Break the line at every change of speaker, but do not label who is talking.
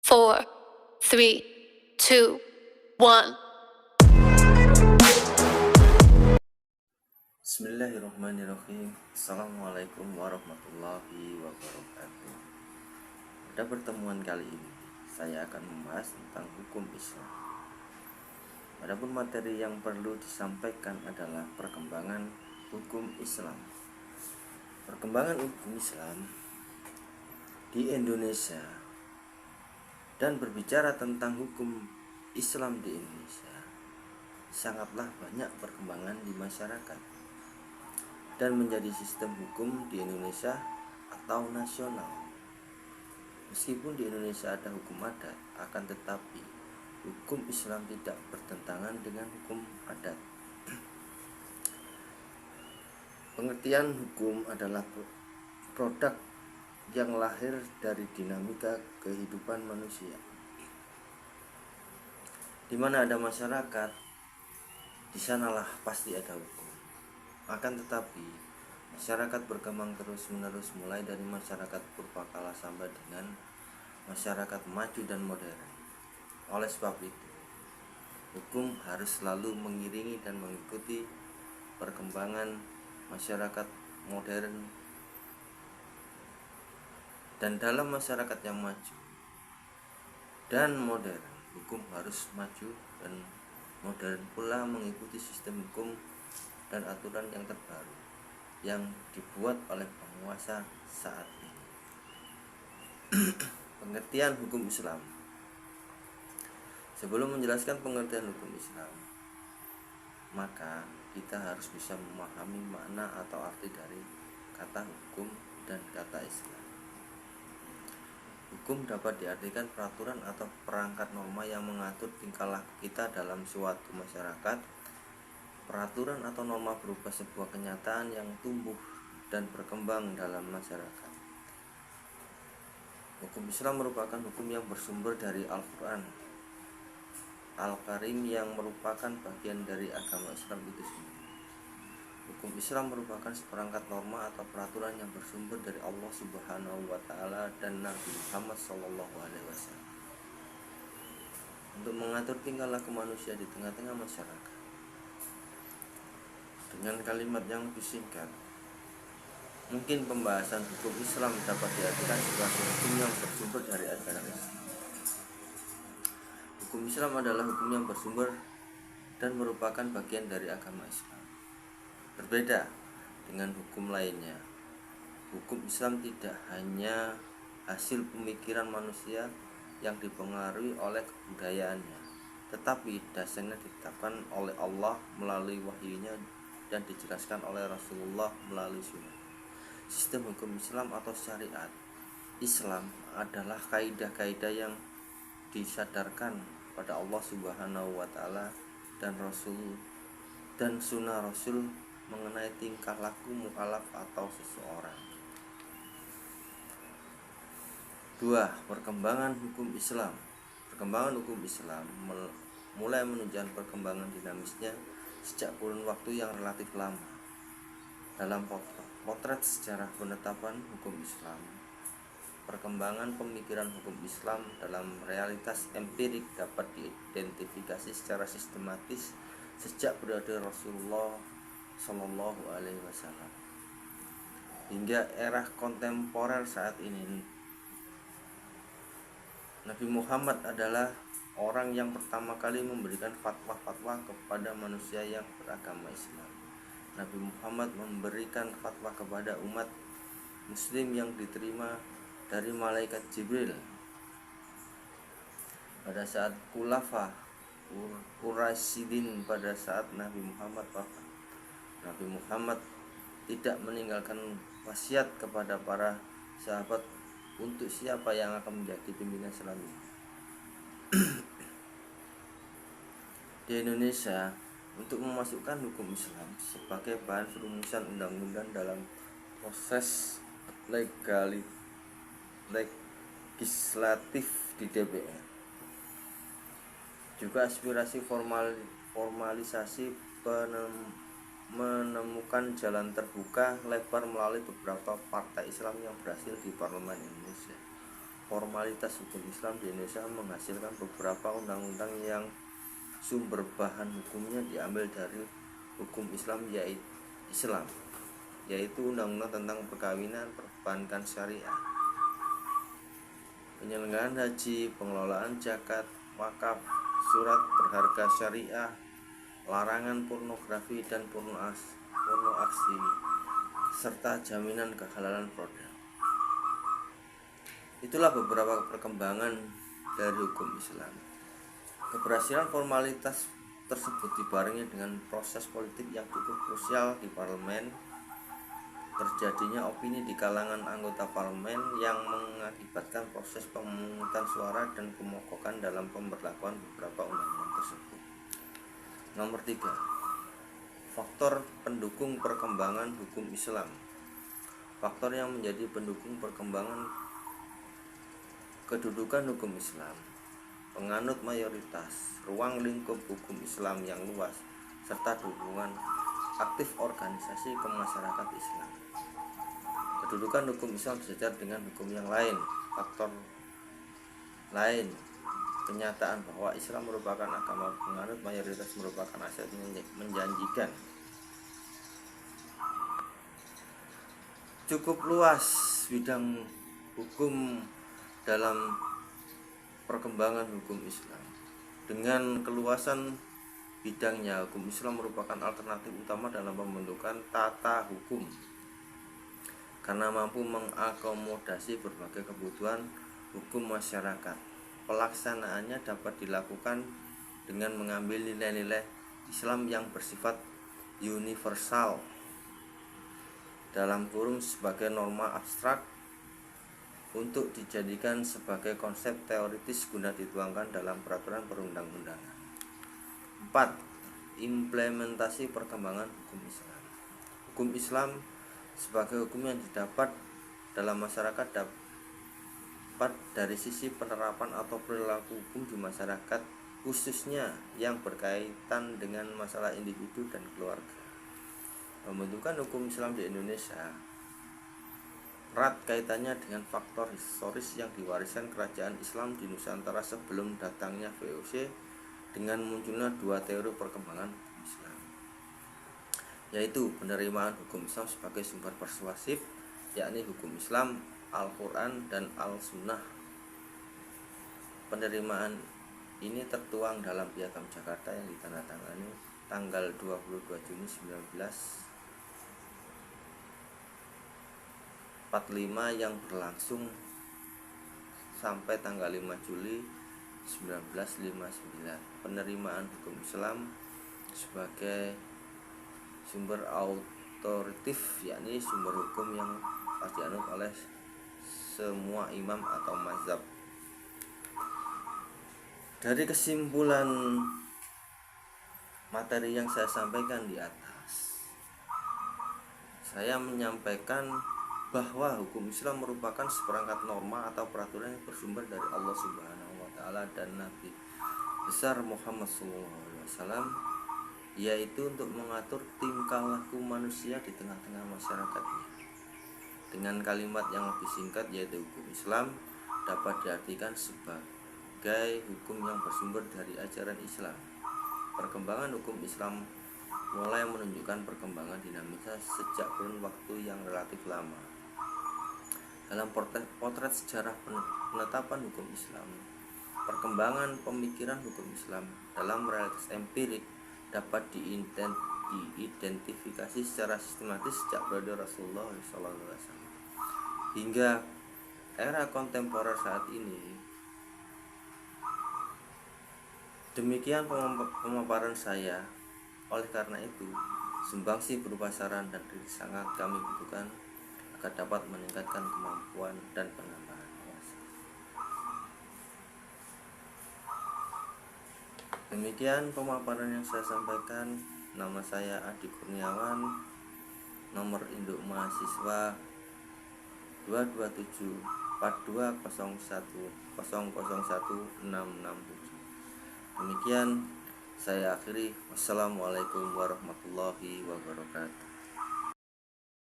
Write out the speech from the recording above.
four, three, two, one.
Bismillahirrahmanirrahim. Assalamualaikum warahmatullahi wabarakatuh. Pada pertemuan kali ini saya akan membahas tentang hukum Islam. Adapun materi yang perlu disampaikan adalah perkembangan hukum Islam. Perkembangan hukum Islam di Indonesia, dan berbicara tentang hukum Islam di Indonesia, sangatlah banyak perkembangan di masyarakat dan menjadi sistem hukum di Indonesia atau nasional. Meskipun di Indonesia ada hukum adat, akan tetapi hukum Islam tidak bertentangan dengan hukum adat. Pengertian hukum adalah produk yang lahir dari dinamika kehidupan manusia. Di mana ada masyarakat, di sanalah pasti ada hukum. Akan tetapi masyarakat berkembang terus-menerus, mulai dari masyarakat purbakala sampai dengan masyarakat maju dan modern. Oleh sebab itu, hukum harus selalu mengiringi dan mengikuti perkembangan masyarakat modern. Dan dalam masyarakat yang maju dan modern, hukum harus maju dan modern pula mengikuti sistem hukum dan aturan yang terbaru yang dibuat oleh penguasa saat ini. Pengertian hukum Islam. Sebelum menjelaskan pengertian hukum Islam, maka kita harus bisa memahami makna atau arti dari kata hukum dan kata Islam. Hukum dapat diartikan peraturan atau perangkat norma yang mengatur tingkah laku kita dalam suatu masyarakat. Peraturan atau norma berupa sebuah kenyataan yang tumbuh dan berkembang dalam masyarakat. Hukum Islam merupakan hukum yang bersumber dari Al-Quran Al-Karim yang merupakan bagian dari agama Islam itu sendiri. Hukum Islam merupakan seperangkat norma atau peraturan yang bersumber dari Allah Subhanahu wa Ta'ala dan Nabi Muhammad SAW untuk mengatur tingkah laku manusia di tengah-tengah masyarakat. Dengan kalimat yang lebih singkat, mungkin pembahasan hukum Islam dapat diartikan sebagai hukum yang bersumber dari ajaran Islam. Hukum Islam adalah hukum yang bersumber dan merupakan bagian dari agama Islam. Berbeda dengan hukum lainnya, hukum Islam tidak hanya hasil pemikiran manusia yang dipengaruhi oleh kebudayaannya, tetapi dasarnya ditetapkan oleh Allah melalui wahyunya dan dijelaskan oleh Rasulullah melalui sunnah. Sistem hukum Islam atau syariat Islam adalah kaidah-kaidah yang disadarkan pada Allah Subhanahu wa Ta'ala dan Rasul dan sunnah Rasul mengenai tingkah laku mukallaf atau seseorang. 2. Perkembangan hukum Islam. Perkembangan hukum Islam mulai menunjukkan perkembangan dinamisnya sejak kurun waktu yang relatif lama. Dalam potret sejarah penetapan hukum Islam, perkembangan pemikiran hukum Islam dalam realitas empirik dapat diidentifikasi secara sistematis sejak periode Rasulullah Shallallahu Alaihi Wasallam hingga era kontemporer saat ini. Nabi Muhammad adalah orang yang pertama kali memberikan fatwa-fatwa kepada manusia yang beragama Islam. Nabi Muhammad memberikan fatwa kepada umat muslim yang diterima dari malaikat Jibril pada saat Khulafa Ur-Rasyidin. Pada saat Nabi Muhammad wafat, Nabi Muhammad tidak meninggalkan wasiat kepada para sahabat untuk siapa yang akan menjadi pimpinan selanjutnya. Di Indonesia, untuk memasukkan hukum Islam sebagai bahan perumusan undang-undang dalam proses legislatif di DPR, juga aspirasi formalisasi menemukan jalan terbuka lebar melalui beberapa partai Islam yang berhasil di parlemen Indonesia. formalitas hukum Islam di Indonesia menghasilkan beberapa undang-undang yang sumber bahan hukumnya diambil dari hukum Islam, yaitu undang-undang tentang perkawinan, perbankan syariah, penyelenggaraan haji, pengelolaan zakat, wakaf, surat berharga syariah, larangan pornografi dan porno aksi, serta jaminan kehalalan produk. Itulah beberapa perkembangan dari hukum Islam. Keberhasilan formalitas tersebut dibarengi dengan proses politik yang cukup krusial di parlemen. Terjadinya opini di kalangan anggota parlemen yang mengakibatkan proses pemungutan suara dan pemogokan dalam pemberlakuan beberapa undang-undang tersebut. Nomor 3. Faktor pendukung perkembangan hukum Islam. Faktor yang menjadi pendukung perkembangan kedudukan hukum Islam: penganut mayoritas, ruang lingkup hukum Islam yang luas, serta dukungan aktif organisasi kemasyarakatan Islam. Kedudukan hukum Islam sejajar dengan hukum yang lain. Faktor lain, kenyataan bahwa Islam merupakan agama penganut mayoritas merupakan aset menjanjikan. Cukup luas bidang hukum dalam perkembangan hukum Islam. Dengan keluasan bidangnya, hukum Islam merupakan alternatif utama dalam pembentukan tata hukum karena mampu mengakomodasi berbagai kebutuhan hukum masyarakat. Pelaksanaannya dapat dilakukan dengan mengambil nilai-nilai Islam yang bersifat universal dalam kurung sebagai norma abstrak untuk dijadikan sebagai konsep teoritis guna dituangkan dalam peraturan perundang-undangan. 4. Implementasi perkembangan hukum Islam. Hukum Islam sebagai hukum yang didapat dalam masyarakat dapat dari sisi penerapan atau perilaku hukum di masyarakat, khususnya yang berkaitan dengan masalah individu dan keluarga. Pembentukan hukum Islam di Indonesia erat kaitannya dengan faktor historis yang diwariskan kerajaan Islam di Nusantara sebelum datangnya VOC dengan munculnya dua teori perkembangan hukum Islam, yaitu penerimaan hukum Islam sebagai sumber persuasif, yakni hukum Islam, Al-Quran, dan Al-Sunnah. Penerimaan ini tertuang dalam Piagam Jakarta yang ditandatangani tanggal 22 Juni 1945 yang berlangsung sampai tanggal 5 Juli 1959. Penerimaan hukum Islam sebagai sumber autoritatif, yakni sumber hukum yang harus dianut oleh semua imam atau mazhab. Dari kesimpulan materi yang saya sampaikan di atas, saya menyampaikan bahwa hukum Islam merupakan seperangkat norma atau peraturan yang bersumber dari Allah Subhanahu wa Ta'ala dan Nabi besar Muhammad SAW, yaitu untuk mengatur tingkah laku manusia di tengah-tengah masyarakatnya. Dengan kalimat yang lebih singkat, yaitu hukum Islam dapat diartikan sebagai hukum yang bersumber dari ajaran Islam. Perkembangan hukum Islam mulai menunjukkan perkembangan dinamika sejak kurun waktu yang relatif lama. Dalam potret sejarah penetapan hukum Islam, perkembangan pemikiran hukum Islam dalam realitas empirik dapat diidentifikasi secara sistematis sejak periode Rasulullah SAW hingga era kontemporer saat ini. Demikian pemaparan saya. Oleh karena itu, sumbangsi berupa saran dan kritik sangat kami butuhkan agar dapat meningkatkan kemampuan dan penambahan wawasan. Demikian pemaparan yang saya sampaikan. Nama saya Adi Kurniawan, nomor induk mahasiswa 227 4201 Demikian saya akhiri. Wassalamualaikum warahmatullahi wabarakatuh.